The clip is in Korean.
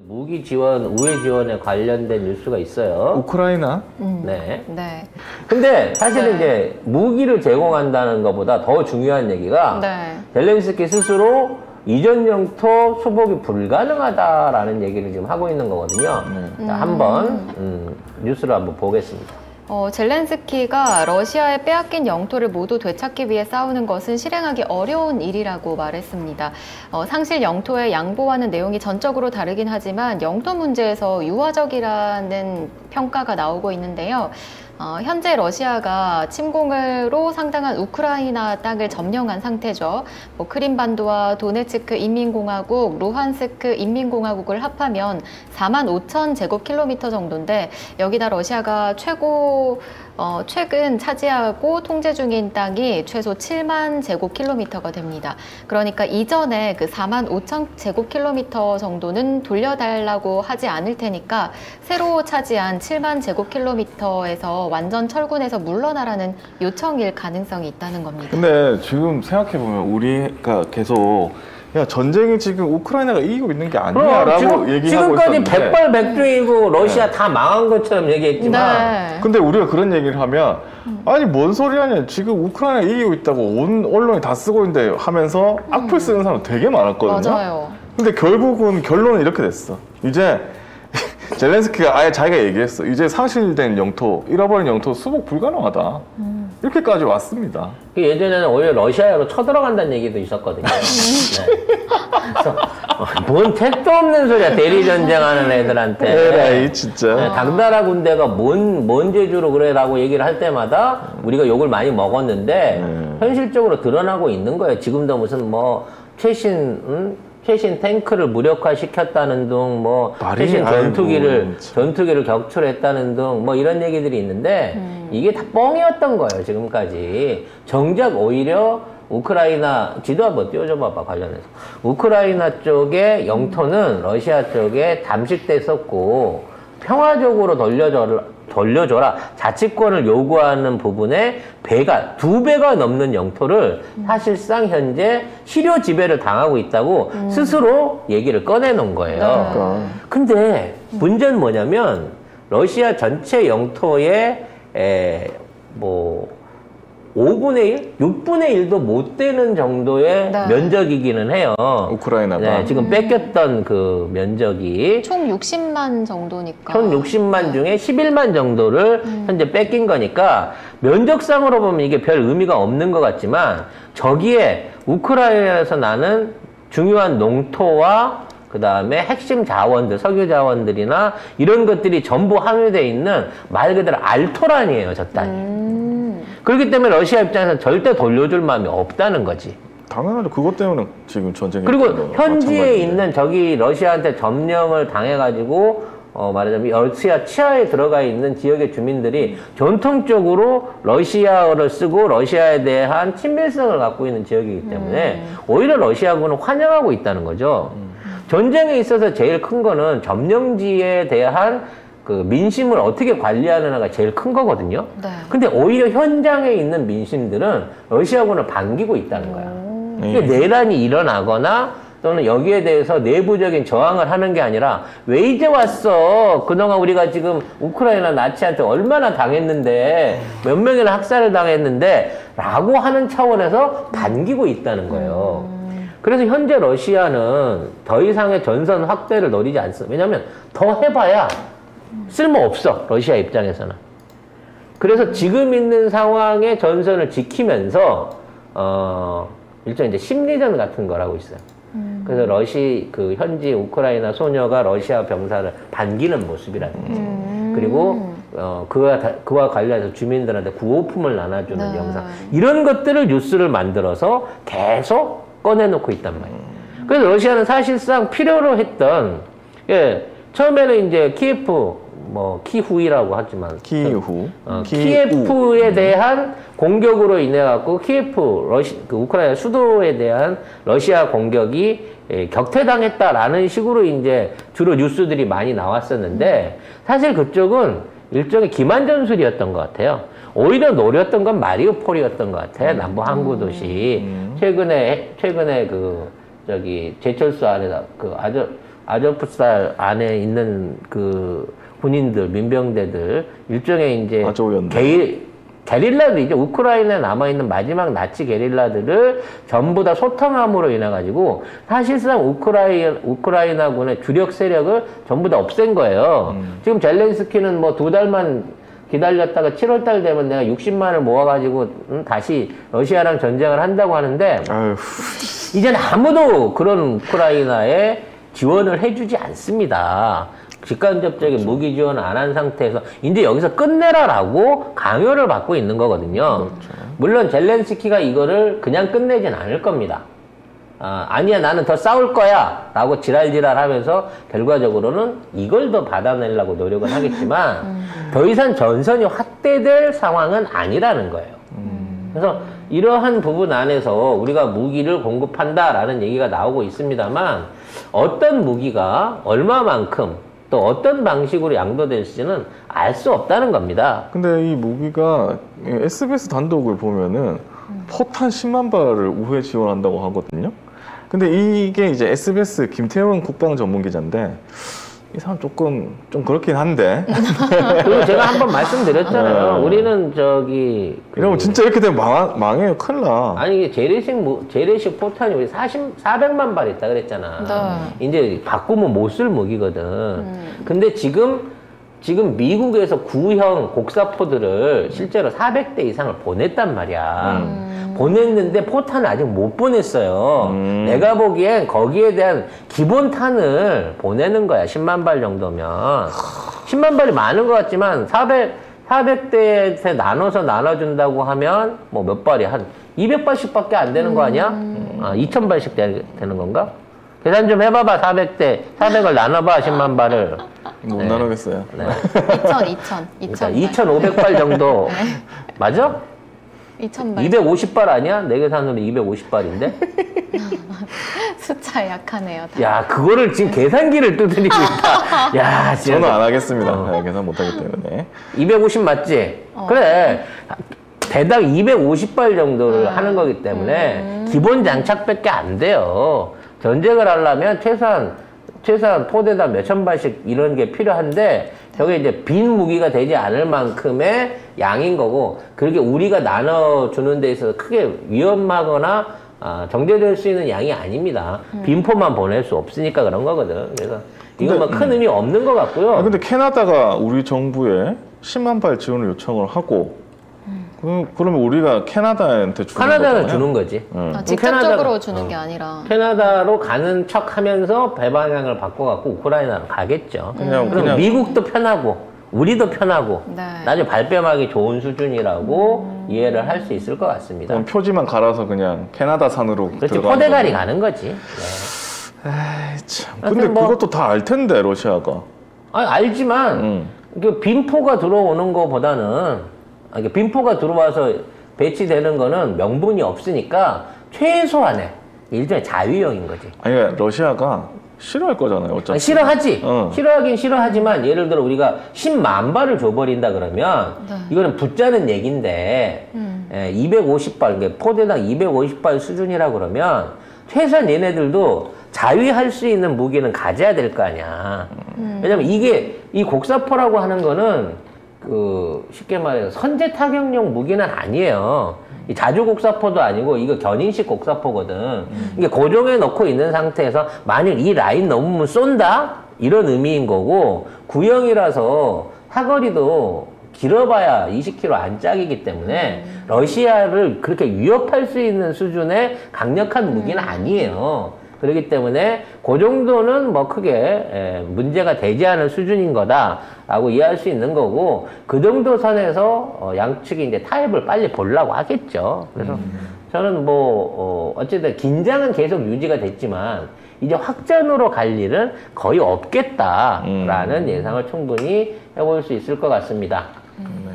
무기 지원, 우회 지원에 관련된 뉴스가 있어요. 우크라이나? 네. 네. 근데 사실은 이제 무기를 제공한다는 것보다 더 중요한 얘기가 젤렌스키 스스로 이전 영토 수복이 불가능하다라는 얘기를 지금 하고 있는 거거든요. 자, 한번 뉴스를 한번 보겠습니다. 젤렌스키가 러시아에 빼앗긴 영토를 모두 되찾기 위해 싸우는 것은 실행하기 어려운 일이라고 말했습니다. 상실 영토의 양보하는 내용이 전적으로 다르긴 하지만 영토 문제에서 유화적이라는 평가가 나오고 있는데요. 현재 러시아가 침공으로 상당한 우크라이나 땅을 점령한 상태죠. 크림반도와 도네츠크 인민공화국, 루한스크 인민공화국을 합하면 45,000 제곱킬로미터 정도인데 여기다 러시아가 최근 차지하고 통제 중인 땅이 최소 7만 제곱킬로미터가 됩니다. 그러니까 이전에 그 45,000 제곱킬로미터 정도는 돌려달라고 하지 않을 테니까 새로 차지한 7만 제곱킬로미터에서 완전 철군에서 물러나라는 요청일 가능성이 있다는 겁니다. 근데 지금 생각해보면 우리가 계속 야 전쟁이 지금 우크라이나가 이기고 있는 게 아니야라고 얘기하고 지금까지 있었는데 백발백중이고 러시아 다 망한 것처럼 얘기했지만 근데 우리가 그런 얘기를 하면 아니 뭔 소리 하냐 지금 우크라이나가 이기고 있다고 온 언론이 다 쓰고 있는데 하면서 악플 쓰는 사람 되게 많았거든요. 맞아요. 근데 결국은 결론은 이렇게 됐어. 이제 젤렌스키가 아예 자기가 얘기했어. 이제 상실된 영토, 잃어버린 영토 수복 불가능하다. 이렇게까지 왔습니다. 예전에는 오히려 러시아로 쳐들어간다는 얘기도 있었거든요. 네. 그래서 뭔 택도 없는 소리야. 대리전쟁하는 애들한테. 에라이 진짜. 네, 당나라 군대가 뭔 재주로 그래라고 얘기를 할 때마다 우리가 욕을 많이 먹었는데 현실적으로 드러나고 있는 거예요. 지금도 무슨 뭐 최신 탱크를 무력화시켰다는 등, 최신 전투기를 격출했다는 등, 이런 얘기들이 있는데, 이게 다 뻥이었던 거예요, 지금까지. 정작 오히려 우크라이나, 지도 한번 띄워줘봐봐, 관련해서. 우크라이나 쪽의 영토는 러시아 쪽에 담식됐었고, 평화적으로 돌려줘라. 자치권을 요구하는 부분에 두 배가 넘는 영토를 사실상 현재 실효 지배를 당하고 있다고 스스로 얘기를 꺼내놓은 거예요. 근데 문제는 뭐냐면 러시아 전체 영토의 5분의 1? 6분의 1도 못 되는 정도의 면적이기는 해요. 우크라이나가. 네, 지금 뺏겼던 그 면적이. 총 60만 정도니까. 총 60만 중에 11만 정도를 현재 뺏긴 거니까 면적상으로 보면 이게 별 의미가 없는 것 같지만 저기에 우크라이나에서 나는 중요한 농토와 그 다음에 핵심 자원들, 석유 자원들이나 이런 것들이 전부 함유되어 있는 말 그대로 알토란이에요, 저 땅이. 그렇기 때문에 러시아 입장에서는 절대 돌려줄 마음이 없다는 거지. 당연하죠. 그것 때문에 지금 전쟁이. 그리고 현지에 있는 저기 러시아한테 점령을 당해가지고 말하자면 러시아 치하에 들어가 있는 지역의 주민들이 전통적으로 러시아어를 쓰고 러시아에 대한 친밀성을 갖고 있는 지역이기 때문에 오히려 러시아군은 환영하고 있다는 거죠. 전쟁에 있어서 제일 큰 거는 점령지에 대한 그 민심을 어떻게 관리하느냐가 제일 큰 거거든요. 근데 오히려 현장에 있는 민심들은 러시아군을 반기고 있다는 거야. 그러니까 내란이 일어나거나 또는 여기에 대해서 내부적인 저항을 하는 게 아니라 왜 이제 왔어? 그동안 우리가 지금 우크라이나 나치한테 얼마나 당했는데 몇 명이나 학살을 당했는데 라고 하는 차원에서 반기고 있다는 거예요. 그래서 현재 러시아는 더 이상의 전선 확대를 노리지 않습니다. 왜냐하면 더 해봐야 쓸모없어, 러시아 입장에서는. 그래서 지금 있는 상황의 전선을 지키면서 일종의 이제 심리전 같은 걸 하고 있어요. 그래서 현지 우크라이나 소녀가 러시아 병사를 반기는 모습이라는 거죠. 그리고 그와 관련해서 주민들한테 구호품을 나눠주는 영상, 이런 것들을 뉴스를 만들어서 계속 꺼내놓고 있단 말이에요. 그래서 러시아는 사실상 필요로 했던, 처음에는 이제 키후이라고 하지만 키예프에 대한 공격으로 인해 갖고 우크라이나 수도에 대한 러시아 공격이 격퇴당했다라는 식으로 이제 주로 뉴스들이 많이 나왔었는데 사실 그쪽은 일종의 기만 전술이었던 것 같아요. 오히려 노렸던 건 마리우폴이었던 것 같아. 남부 항구 도시. 최근에 제철소 안에다 아조프스탈 안에 있는 그 군인들, 민병대들 일종의 이제 게릴라들이죠. 우크라이나에 남아있는 마지막 나치 게릴라들을 전부 다 소탕함으로 인해 가지고 사실상 우크라이나군의 주력 세력을 전부 다 없앤 거예요. 지금 젤렌스키는 뭐 2달만 기다렸다가 7월달 되면 내가 60만을 모아가지고 다시 러시아랑 전쟁을 한다고 하는데 아유. 이제는 아무도 그런 우크라이나에 지원을 해주지 않습니다. 직간접적인 무기 지원을 안 한 상태에서 이제 여기서 끝내라라고 강요를 받고 있는 거거든요. 그렇죠. 물론 젤렌스키가 이거를 그냥 끝내진 않을 겁니다. 아니야 나는 더 싸울 거야 라고 지랄지랄 하면서 결과적으로는 이걸 더 받아내려고 노력을 하겠지만 더 이상 전선이 확대될 상황은 아니라는 거예요. 그래서 이러한 부분 안에서 우리가 무기를 공급한다라는 얘기가 나오고 있습니다만 어떤 무기가 얼마만큼 또 어떤 방식으로 양도될지는 알 수 없다는 겁니다. 근데 이 무기가 SBS 단독을 보면은 포탄 10만 발을 우회 지원한다고 하거든요. 근데 이게 이제 SBS 김태원 국방 전문 기자인데 이 사람 좀 그렇긴 한데. 그리고 제가 한번 말씀드렸잖아요. 우리는 이러면 진짜 이렇게 되면 망해요. 큰일 나. 아니 이게 재래식 포탄이 우리 400만 발 있다 그랬잖아. 네. 이제 바꾸면 못 쓸 무기거든. 근데 지금 미국에서 구형 곡사포들을 실제로 400대 이상을 보냈단 말이야. 보냈는데 포탄을 아직 못 보냈어요. 내가 보기엔 거기에 대한 기본 탄을 보내는 거야. 10만 발 정도면. 10만 발이 많은 것 같지만 400대에 나눠준다고 하면 뭐 몇 발이 한 200발씩밖에 안 되는 거 아니야? 2000발씩 되는 건가? 계산 좀 해봐봐. 400을 나눠봐. 10만 발을. 못 나누겠어요. 네. 2,500발 정도. 맞아? 2,000발. 250발 아니야? 내 계산으로 250발인데? 숫자 약하네요. 다. 야, 그거를 지금 계산기를 두드리고 있다. 야, 진짜. 저는 안 하겠습니다. 계산 못 하기 때문에. 250 맞지? 그래. 대당 250발 정도를 하는 거기 때문에 기본 장착밖에 안 돼요. 전쟁을 하려면 최소한 포대다 몇천 발씩 이런 게 필요한데 저게 이제 빈 무기가 되지 않을 만큼의 양인 거고 그렇게 우리가 나눠주는 데 있어서 크게 위험하거나 정제될 수 있는 양이 아닙니다. 빈포만 보낼 수 없으니까 그런 거거든. 그래서 이건 뭐 큰 의미 없는 것 같고요. 근데 캐나다가 우리 정부에 10만 발 지원을 요청을 하고 그러면 우리가 캐나다한테 주는 캐나다는 거잖아요? 주는 거지. 직접적으로 주는 게 아니라. 캐나다로 가는 척 하면서 배방향을 바꿔갖고 우크라이나로 가겠죠. 그럼 미국도 편하고, 우리도 편하고, 네. 나중에 발뺌하기 좋은 수준이라고 이해를 할 수 있을 것 같습니다. 그럼 표지만 갈아서 그냥 캐나다산으로 그렇지, 포대갈이 가는 거지. 네. 에이, 참. 근데 그것도 다 알 텐데, 러시아가. 아니, 알지만, 그 빈포가 들어오는 거보다는, 빈포가 들어와서 배치되는 거는 명분이 없으니까 최소한의 일종의 자위형인 거지. 아니, 러시아가 싫어할 거잖아요, 어차피. 싫어하지. 싫어하긴 싫어하지만 예를 들어 우리가 10만 발을 줘버린다 그러면 이거는 붙자는 얘기인데 250발, 포대당 250발 수준이라 그러면 최소한 얘네들도 자위할 수 있는 무기는 가져야 될 거 아니야. 왜냐면 이 곡사포라고 하는 거는 쉽게 말해서 선제 타격용 무기는 아니에요. 이 자주 곡사포도 아니고 이거 견인식 곡사포거든. 이게 고정해 놓고 있는 상태에서 만일 이 라인 넘으면 쏜다? 이런 의미인 거고 구형이라서 사거리도 길어봐야 20km 안짝이기 때문에 러시아를 그렇게 위협할 수 있는 수준의 강력한 무기는 아니에요. 그렇기 때문에 그 정도는 뭐 크게 문제가 되지 않을 수준인 거다라고 이해할 수 있는 거고 그 정도 선에서 양측이 이제 타협을 빨리 보려고 하겠죠. 그래서 저는 뭐 어쨌든 긴장은 계속 유지가 됐지만 이제 확전으로 갈 일은 거의 없겠다라는 예상을 충분히 해볼 수 있을 것 같습니다. 네.